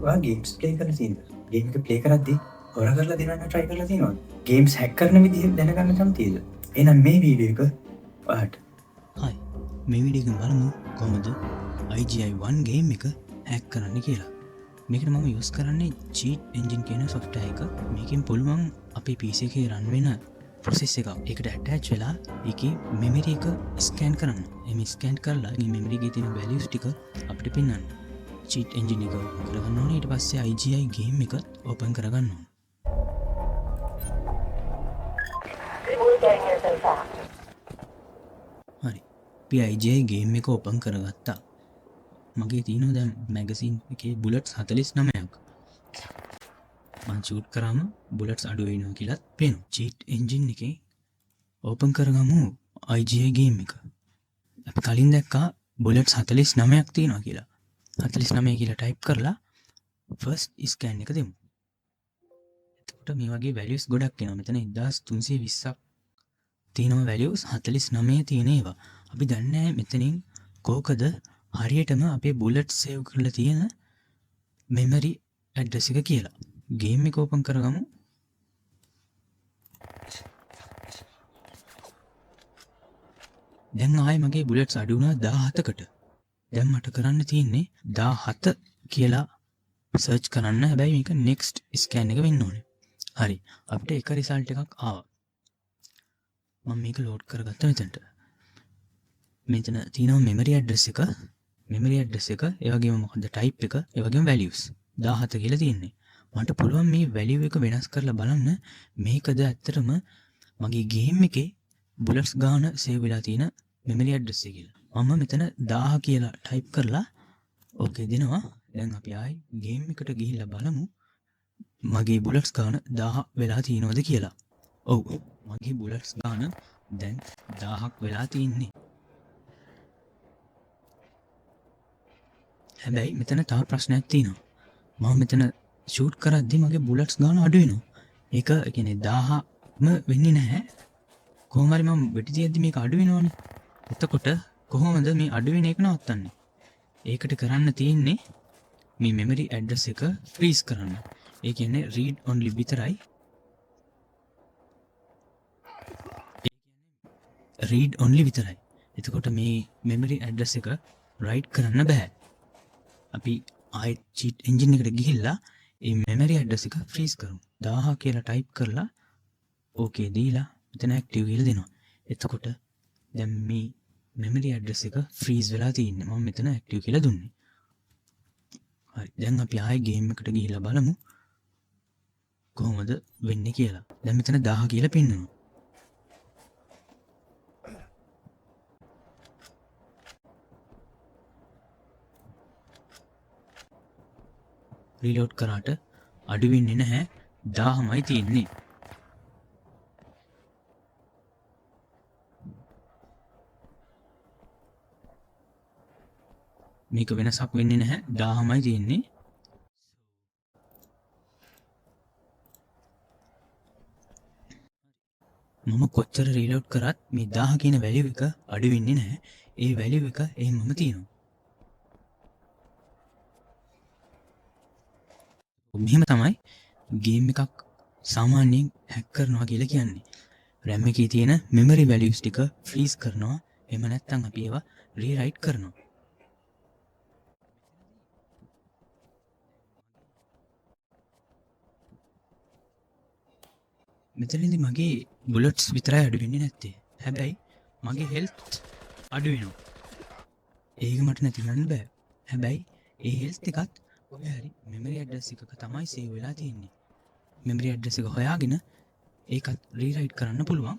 ඔයා games play කරලා තියෙනවද? ගේම් එක ප්ලේ කරද්දී හොර කරලා දෙනවන්න try කරලා තියෙනවද? ගේම්ස් හැක් කරන විදිහ දැනගන්න කැමතිද? එහෙනම් මේ වීඩියෝ එක ඔයාට හයි මේ විඩියක බලමු කොමද IGI1 ගේම් එක හැක් කරන්න කියලා. මේකට මම යස් කරන්නේ චීට් එන්ජින් කියන සොෆ්ටය එක. මේකින් පුළුවන් අපේ පිසි එකේ රන් වෙන ප්‍රොසෙස් එක එකට ඇටච් වෙලා එක මෙමරි එක ස්කෑන් කරන්න. එම ස්කෑන් කරලා මෙමරිගේ තියෙන වැලියස් ටික අපිට පෙන්වන්න. චීට් එන්ජින් එක කරගන්න ඕනේ. ඊට පස්සේ IGI ගේම් එක ඕපන් කරගන්න ඕනේ. හරි අපි IGI ගේම් එක ඕපන් කරගත්තා. මගේ තියෙනවා දැන් මැගසින් එකේ බුලට්ස් 49ක්. මම ෂූට් කරාම බුලට්ස් අඩු වෙනවා කියලාත් පේනවා. චීට් එන්ජින් එකේ ඕපන් කරගමු IGI ගේම් එක. අපි කලින් දැක්කා බුලට්ස් 49ක් තියෙනවා කියලා. 49 කියලා ටයිප් කරලා ෆස්ට් ස්කෑන් එක දෙමු. එතකොට මේ වගේ වැලියුස් ගොඩක් එනවා. මෙතන 1320ක් තියෙනවා වැලියුස් 49 තියෙන ඒවා. අපි දන්නේ මෙතනින් කෝකද හරියටම අපේ බුලට් සේව් කරලා තියෙන මෙමරි ඇඩ්‍රස් එක කියලා. ගේම් එක ඕපන් කරගමු. දැන් ආයේ මගේ බුලට්ස් අඩු වුණා 17කට. දැන් මට කරන්න තියෙන්නේ 17 කියලා සර්ච් කරන්න. හැබැයි මේක next scan එක වෙන්න ඕනේ. හරි. අපිට එක රිසල්ට් එකක් ආවා. මම මේක ලෝඩ් කරගත්තා මෙතනට. මෙතන තියෙනවා මෙමරි ඇඩ්‍රස් එක. මෙමරි ඇඩ්‍රස් එක, ඒ වගේම මොකද ටයිප් එක, ඒ වගේම වැලියුස් 17 කියලා තියෙන්නේ. මට පුළුවන් මේ වැලියු එක වෙනස් කරලා බලන්න මේකද ඇත්තටම මගේ ගේම් එකේ බුලට්ස් ගාන සේව් වෙලා තියෙන මෙමරි ඇඩ්‍රස් එක කියලා. මම මෙතන 1000 කියලා ටයිප් කරලා ඕකේ දෙනවා. දැන් අපි ආයි ගේම් එකට ගිහිල්ලා බලමු මගේ බුලට්ස් ගාන 1000 වෙලා තියෙනවද කියලා. ඔව් මගේ බුලට්ස් ගාන දැන් 1000ක් වෙලා තියෙන්නේ. හැබැයි මෙතන තව ප්‍රශ්නයක් තියෙනවා. මම මෙතන ෂූට් කරද්දි මගේ බුලට්ස් ගාන අඩු වෙනවා. ඒක කියන්නේ 1000ම වෙන්නේ නැහැ. කොහොම හරි මම වෙටි තියද්දි මේක අඩු වෙනවනේ. එතකොට කොහොමද මේ අඩු වෙන එක නවත්තන්නේ? ඒකට කරන්න තියෙන්නේ මේ මෙමරි ඇඩ්‍රස් එක ෆ්‍රීස් කරන්න. ඒ කියන්නේ read only විතරයි. read only විතරයි. එතකොට මේ මෙමරි ඇඩ්‍රස් එක රයිට් කරන්න බෑ. අපි ආයෙත් චීට් එන්ජින් එකට ගිහිල්ලා මේ මෙමරි ඇඩ්‍රස් එක ෆ්‍රීස් කරමු. 1000 කියලා ටයිප් කරලා ඕකේ දීලා මෙතන ඇක්ටිව් කියලා දෙනවා. එතකොට දැන් මේ මෙමරි ඇඩ්‍රස් එක ෆ්‍රීස් වෙලා තියෙන්නේ. මම මෙතන ඇක්ටිව් කියලා දුන්නේ. හරි. දැන් අපි ආයෙ ගේම් එකට ගිහිල්ලා බලමු කොහොමද වෙන්නේ කියලා. දැන් මෙතන 1000 කියලා පෙන්නනවා. රීලෝඩ් කරාට අඩු වෙන්නේ නැහැ. 1000මයි තියෙන්නේ. මේක වෙනසක් වෙන්නේ නැහැ. 1000මයි තියෙන්නේ. මම කොච්චර රීලෝඩ් කරත් මේ 1000 කියන වැලියු එක අඩු වෙන්නේ නැහැ. ඒ වැලියු එක එහෙමම තියෙනවා. මෙහෙම තමයි ගේම් එකක් සාමාන්‍යයෙන් හැක් කරනවා කියලා කියන්නේ. RAM එකේ තියෙන මෙමරි වැලියුස් ටික ෆ්‍රීස් කරනවා. එහෙම නැත්නම් අපි ඒවා රීරයිට් කරනවා. මෙතනදී මගේ බුලට්ස් විතරයි අඩු වෙන්නේ නැත්තේ. හැබැයි මගේ හෙල්ත් අඩු වෙනවා. ඒක මට නැති කරන්න බෑ. හැබැයි ඒ හෙල්ත් එකත් කොහේ හරි මෙමරි ඇඩ්‍රස් එකක තමයි සේව් වෙලා තියෙන්නේ. මෙමරි ඇඩ්‍රස් එක හොයාගෙන ඒකත් රීරයිට් කරන්න පුළුවන්.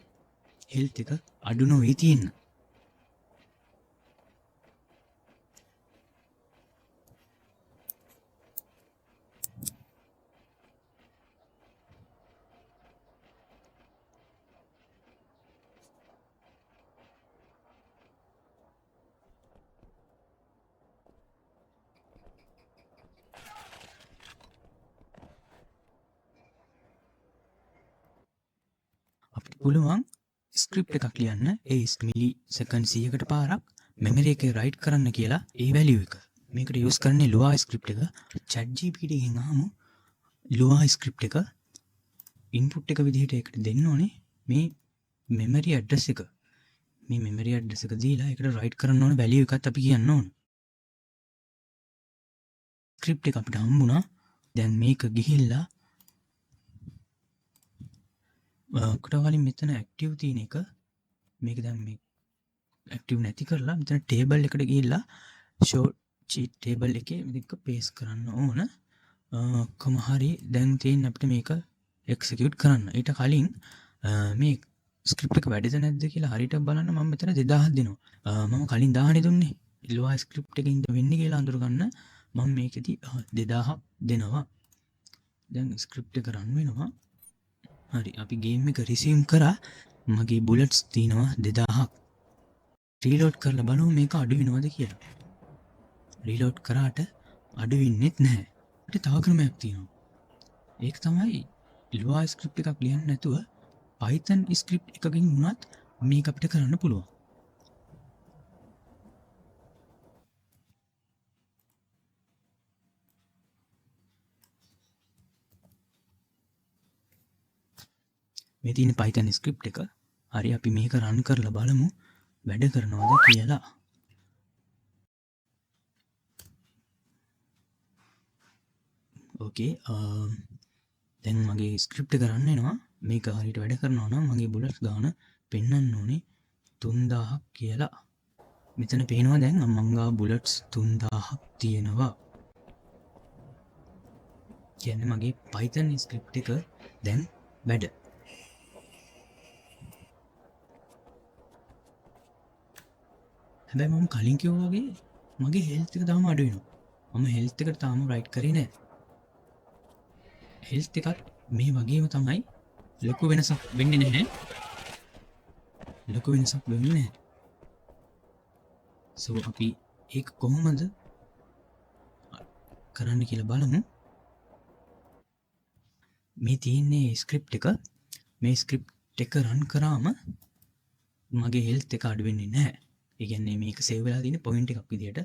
හෙල්ත් එක අඩු නොවේ තියෙන්න. අපිට පුළුවන් ස්ක්‍රිප්ට් එකක් ලියන්න. ඒ මිලි සෙකන්ඩ් 100කට පාරක් මෙමරි එකේ රයිට් කරන්න කියලා ඒ වැලියු එක. මේකට යස් කරන්නේ ලවා ස්ක්‍රප් එක චැට්ජීපිට ගෙනාම ලවා ස්ක්‍රප් එක ඉන්පුට් එක විදිහට එකට දෙන්න ඕනේ මේ මෙමරි අඩ්ඩස් එක මේ මෙමරි අඩ්ඩස එක දීලා එකට රයිට් කරන්න ඕන වැලිය එකත් අපි කියන්න ඕන ස්ක්‍රිප්ට් එක අපිට හම්බුණා දැන් මේක ගිහිල්ලා කට කලින් මෙතන ඇක්ටිව් තියෙන එක මේක දැන් මේ ඇක්ටිව් නැති කරලා මෙතන ටේබල් එකට ගිහිල්ලා ෂෝට් චීට් ටේබල් එකේ මේක පේස් කරන්න ඕන කොහොම හරි දැන් තියෙන අපිට මේක එක්සිකියුට් කරන්න ඊට කලින් මේ ස්ක්‍රිප්ට් එක වැඩිද නැද්ද කියලා හරියට බලන්න මම මෙතන 2000ක් දෙනවා මම කලින් 1000නේ දුන්නේ ඉල්වා ස්ක්‍රිප්ට් එකකින් වෙන්නේ කියලා අඳුර ගන්න මම මේකෙදි 2000ක් දෙනවා දැන් ස්ක්‍රිප්ට් එක රන් වෙනවා හරි අපි ගේම් එක රිසීව් කරා මගේ බුලට්ස් තියෙනවා 2000ක් රීලෝඩ් කරලා බලමු මේක අඩු වෙනවද කියලා රීලෝඩ් කරාට අඩු වෙන්නේත් නැහැ ඊට තව ක්‍රමයක් තියෙනවා ඒක තමයි ඉල්වා ස්ක්‍රිප්ට් එකක් ලියන්න නැතුව Python ස්ක්‍රිප්ට් එකකින් වුණත් මේක අපිට කරන්න පුළුවන් මේ තියෙන Python ස්ක්‍රිප්ට් එක හරි අපි මේක රන් කරලා බලමු වැඩ කරනවද කියලා ඕකේ දැන් මගේ ස්ක්‍රිප්ට් කරන්න එනවා මේක හරියට වැඩ කරනවා නම් මගේ බුලට්ස් ගාන පෙන්වන්න ඕනේ 3000ක් කියලා මෙතන පේනවා දැන් මංගා බුලට්ස් 3000ක් තියෙනවා කියන්නේ මගේ Python ස්ක්‍රිප්ට් එක දැන් වැඩ හැබැයි මම කලින් කිව්වා වගේ මගේ හෙල්ත් එක තාම අඩු වෙනවා මම හෙල්ත් එකට තාම රයිට් කරේ නැහැ හෙල්ත් එකත් මේ වගේම තමයි ලොකු වෙනසක් වෙන්නේ නැහැ ලොකු වෙනසක් වෙන්නේ නැහැ සෝ අපි ඒක කොහොමද කරන්න කියලා බලමු මේ තියෙන්නේ ස්ක්‍රිප්ට් එක මේ ස්ක්‍රිප්ට් එක රන් කරාම මගේ හෙල්ත් එක අඩු වෙන්නේ නැහැ ඒ කියන්නේ මේක සේව් වෙලා තියෙන පොයින්ට් එකක් විදියට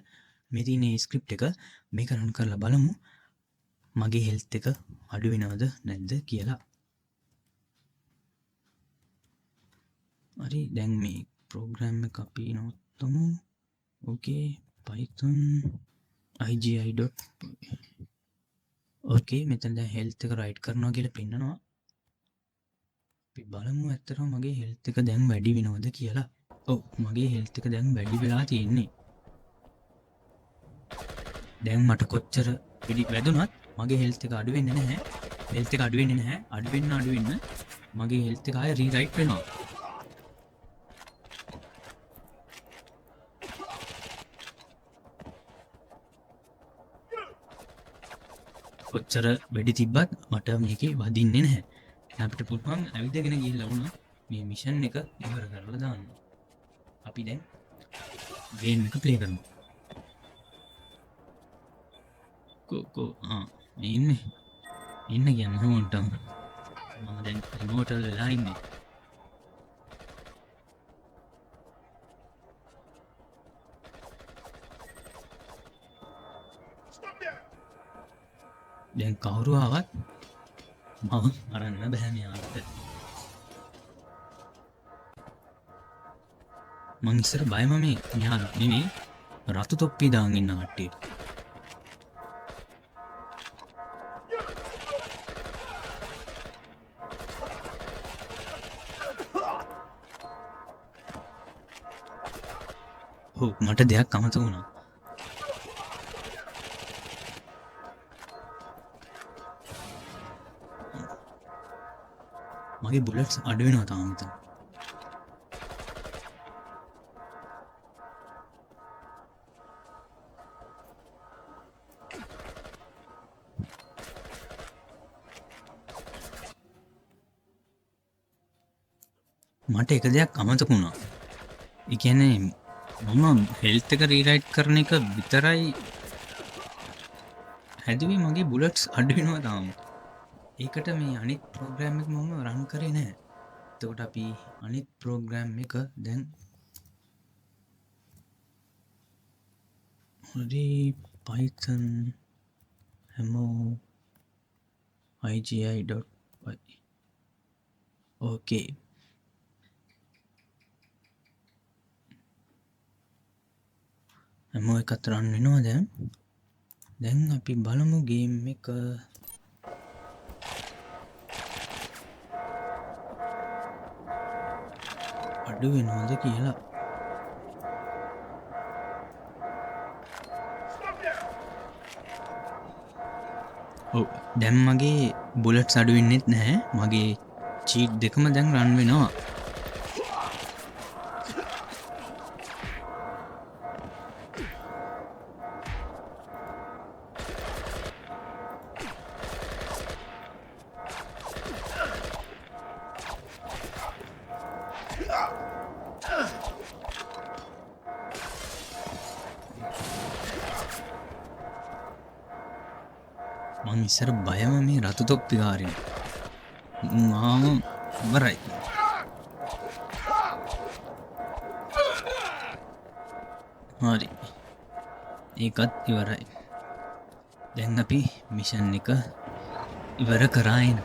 මේ තියෙන ස්ක්‍රිප්ට් එක මේක රන් කරලා බලමු මගේ හෙල්ත් එක අඩු වෙනවද නැද්ද කියලා හරි දැන් මේ ප්‍රෝග්‍රෑම් එක අපි නවත්තමු ඕකේ Python igi. ඕකේ මෙතන දැන් හෙල්ත් එක රයිට් කරනවා කියලා පෙන්නනවා අපි බලමු ඇත්තටම මගේ හෙල්ත් එක දැන් වැඩි වෙනවද කියලා ඔව් මගේ හෙල්ත් එක දැන් වැඩි වෙලා තියෙන්නේ දැන් මට කොච්චර වැඩුණත් මගේ හෙල්ත් එක අඩු වෙන්නේ නැහැ හෙල්ත් එක අඩු වෙන්නේ නැහැ අඩු වෙන්න මගේ හෙල්ත් එක ආයෙ රීරයිට් වෙනවා කොච්චර වැඩි තිබ්බත් මට මේකේ වදින්නේ නැහැ අපිට පුළුවන් ඇවිදගෙන ගිහිල්ලා වුණා මේ මිෂන් එක ඉවර කරලා දාන්න අපි දැන් ගේම් එක ප්ලේ කරමු කෝ ඉන්න කියන්න හොන්ටම මම දැන් රිමෝට් වල වෙලා ඉන්නේ දැන් කවුරු ආවත් මම අරන්න බෑ මෙයාට මං ඉස්සර බයම මේ මෙයා නෙමෙයි රතු තොප්පි දාන් ඉන්න කට්ටිය ඔව් මට දෙයක් අමතක වුණා මගේ බුලට්ස් අඩු වෙනවා තාම මෙතන මට එක දෙයක් අමතක වුණා ඒ කියන්නේ මම හෙල්ත් එක රීරයිට් කරන එක විතරයි හැදුවේ මගේ බුලට්ස් අඩු වෙනවා තාම ඒකට මේ අනිත් ප්‍රෝග්‍රෑම් එක මම රන් කරේ නැහැ එතකොට අපි අනිත් ප්‍රෝග්‍රෑම් එක දැන් හරි Python හැමෝ igi.py ඕකේ හැමෝ එකත් රන් වෙනවා දැන් අපි බලමු ගේම් එක අඩු වෙනවද කියලා දැන් මගේ බුලට් අඩු වෙන්නෙත් නැහැ මගේ චීට් දෙකම දැන් රන් වෙනවා මං ඉස්සර බයම මේ රතු තොප්පිකාරෙන් මාම ඉවරයි හරි ඒකත් ඉවරයි දැන් අපි මිෂන් එක ඉවර කරායන